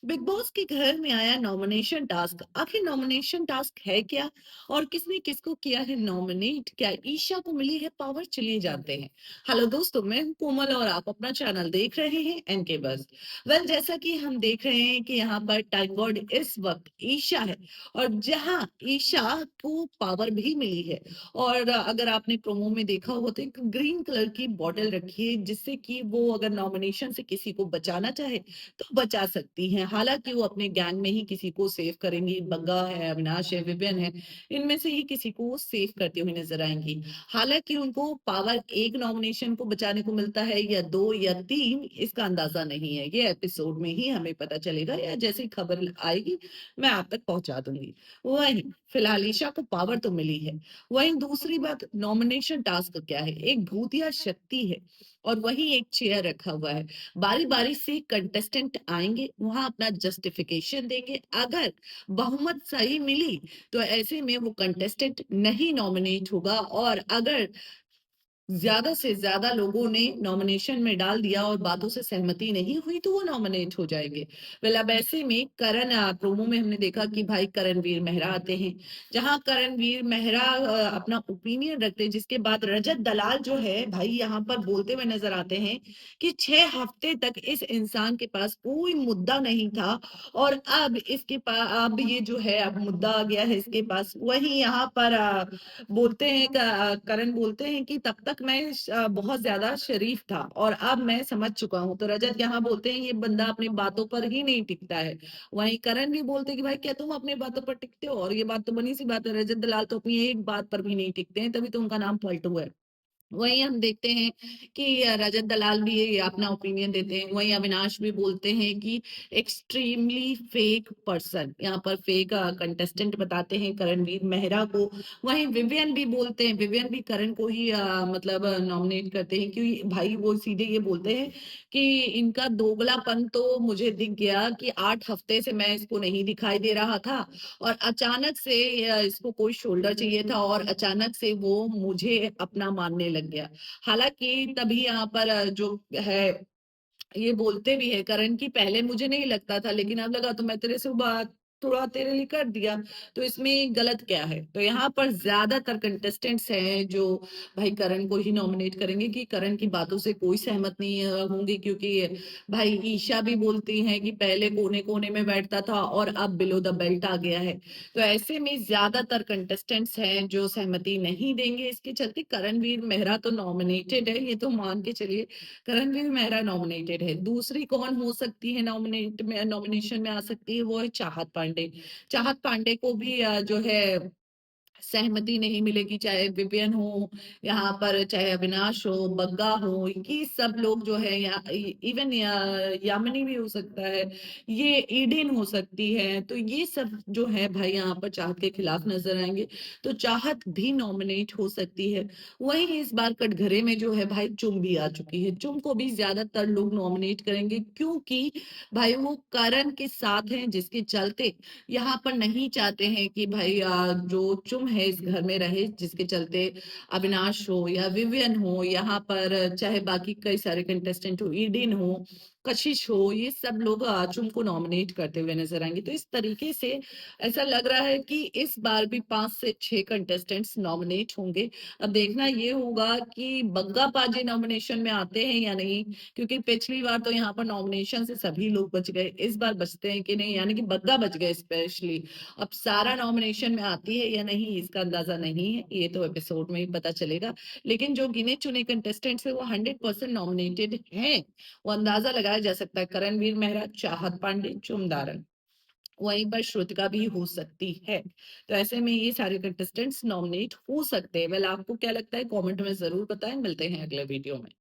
Big boss के घर में आया नॉमिनेशन टास्क। आखिर नॉमिनेशन टास्क है क्या और किसने किसको किया है नॉमिनेट? क्या ईशा को मिली है पावर? चलिए जानते हैं। हेलो दोस्तों, मैं हूं कोमल और आप अपना चैनल देख रहे हैं एनके बस। वेल, जैसा कि हम देख रहे हैं कि यहाँ पर टाइम बोर्ड इस वक्त ईशा है और जहां ईशा को पावर भी मिली है। और अगर आपने प्रोमो में देखा हो तो एक ग्रीन कलर की बॉटल रखी है जिससे कि वो अगर नॉमिनेशन से किसी को बचाना चाहे तो बचा सकती हैं। हालाँकि वो अपने गैंग में ही किसी को सेव करेंगी, बग्गा है, अविनाश है, विपिन है, इनमें से ही किसी को वो सेव करती हुई नज़र आएँगी। हालाँकि उनको पावर 1 नॉमिनेशन को बचाने को मिलता है या 2 या 3, इसका अंदाज़ा नहीं है। ये एपिसोड में ही हमें पता चलेगा या जैसे ही खबर आएगी मैं आप तक पहुँचा दूँगी। वहीं फिलहाल ईशा को पावर तो मिली है। वहीं दूसरी बात, नॉमिनेशन टास्क क्या है? एक भूतिया शक्ति है और वहीं एक चेयर रखा हुआ है। बारी-बारी से कंटेस्टेंट आएँगे, वहाँ अपना जस्टिफिकेशन देंगे। अगर बहुमत सही मिली, तो ऐसे में वो कंटेस्टेंट नहीं नॉमिनेट होगा और अगर ज़्यादा से ज़्यादा लोगों ने नॉमिनेशन में डाल दिया और बातों से सहमति नहीं हुई, तो वो नॉमिनेट हो जाएँगे। वेल, अब ऐसे में प्रोमो में हमने देखा कि भाई करणवीर मेहरा आते हैं, जहाँ करणवीर मेहरा अपना ओपिनियन रखते हैं, जिसके बाद रजत दलाल जो है भाई यहाँ पर बोलते हुए नज़र आते हैं कि 6 हफ्ते तक इस इंसान के पास कोई मुद्दा नहीं था और अब ये जो है अब मुद्दा आ गया है इसके पास। वहीं यहाँ पर करण बोलते हैं कि तब तक मैं बहुत ज़्यादा शरीफ था और अब मैं समझ चुका हूँ। तो रजत यहाँ बोलते हैं ये बंदा अपनी बातों पर ही नहीं टिकता है। वहीं करण भी बोलते हैं कि भाई क्या तुम अपनी बातों पर टिकते हो? और ये बात तो बनी-सी बात है, रजत दलाल तो अपनी एक बात पर भी नहीं टिकते हैं, तभी तो उनका नाम पलटू है। वहीं हम देखते हैं कि रजत दलाल भी अपना ओपिनियन देते हैं। वहीं अविनाश भी बोलते हैं कि एक्सट्रीमली फेक पर्सन, यहाँ पर फेक कंटेस्टेंट बताते हैं करणवीर मेहरा को। वहीं विवियन भी बोलते हैं, विवियन भी करण को ही मतलब नॉमिनेट करते हैं क्योंकि भाई वो सीधे ये बोलते हैं कि इनका दोगलापन तो मुझे दिख गया कि 8 हफ्ते से मैं इसको नहीं दिखाई दे रहा था और अचानक से इसको कोई शोल्डर चाहिए था और अचानक से वो मुझे अपना मानने लग गया। हालाँकि तभी यहाँ पर जो है ये बोलते भी हैं करण कि पहले मुझे नहीं लगता था लेकिन अब लगा तो मैं तेरे से बात थोड़ा तेरे लिए कर दिया, तो इसमें गलत क्या है? तो यहाँ पर ज़्यादातर कंटेस्टेंट्स हैं जो भाई करण को ही नॉमिनेट करेंगे कि करण की बातों से कोई सहमत नहीं होंगे क्योंकि भाई ईशा भी बोलती हैं कि पहले कोने-कोने में बैठता था और अब बिलो द बेल्ट आ गया है। तो ऐसे में ज़्यादातर कंटेस्टेंट्स हैं जो सहमति नहीं देंगे, इसके चलते करणवीर मेहरा तो नॉमिनेटेड है, ये तो मान के चलिए करणवीर मेहरा नॉमिनेटेड है। दूसरी कौन हो सकती है नॉमिनेशन में आ सकती है, वो है चाहत पांडे। चाहत पांडे को भी जो है सहमति नहीं मिलेगी, चाहे विपिन हो, यहाँ पर चाहे अविनाश हो, बग्गा हो, ये सब लोग जो है या इवन यामिनी भी हो सकता है, ये ईडेन हो सकती है, तो ये सब जो है भाई यहाँ पर चाहत के खिलाफ नजर आएंगे, तो चाहत भी नॉमिनेट हो सकती है। वहीं इस बार कटघरे में जो है भाई चुम भी आ चुकी है, चुम को भी ज्यादातर लोग नॉमिनेट करेंगे क्योंकि भाई वो करण के साथ हैं, जिसके चलते यहाँ पर नहीं चाहते हैं कि भाई जो चुम है इस घर में रहे, जिसके चलते अविनाश हो या विवियन हो, यहाँ पर चाहे बाकी कई सारे कंटेस्टेंट हो, ईडिन हो, कशिश हो, ये सब लोग चुम को नॉमिनेट करते हुए नजर आएंगे। तो इस तरीके से ऐसा लग रहा है कि इस बार भी 5 से 6 कंटेस्टेंट्स नॉमिनेट होंगे। अब देखना ये होगा कि बग्गा पाजी नॉमिनेशन में आते हैं या नहीं, क्योंकि पिछली बार तो यहाँ पर नॉमिनेशन से सभी लोग बच गए, इस बार बचते हैं कि नहीं, यानी कि बग्गा बच गए स्पेशली। अब सारा नॉमिनेशन में आती है या नहीं इसका अंदाजा नहीं है, ये तो एपिसोड में ही पता चलेगा। लेकिन जो गिने चुने कंटेस्टेंट्स है वो 100% नॉमिनेटेड हैं, वो अंदाजा लगाया जा सकता है। करणवीर मेहरा, चाहत पांडे, चुमदारन, वहीं पर श्रुतिका भी हो सकती है। तो ऐसे में ये सारे कंटेस्टेंट्स नॉमिनेट हो सकते हैं। वेल, आपको क्या लगता है कमेंट में जरूर बताएं। मिलते हैं अगले वीडियो में।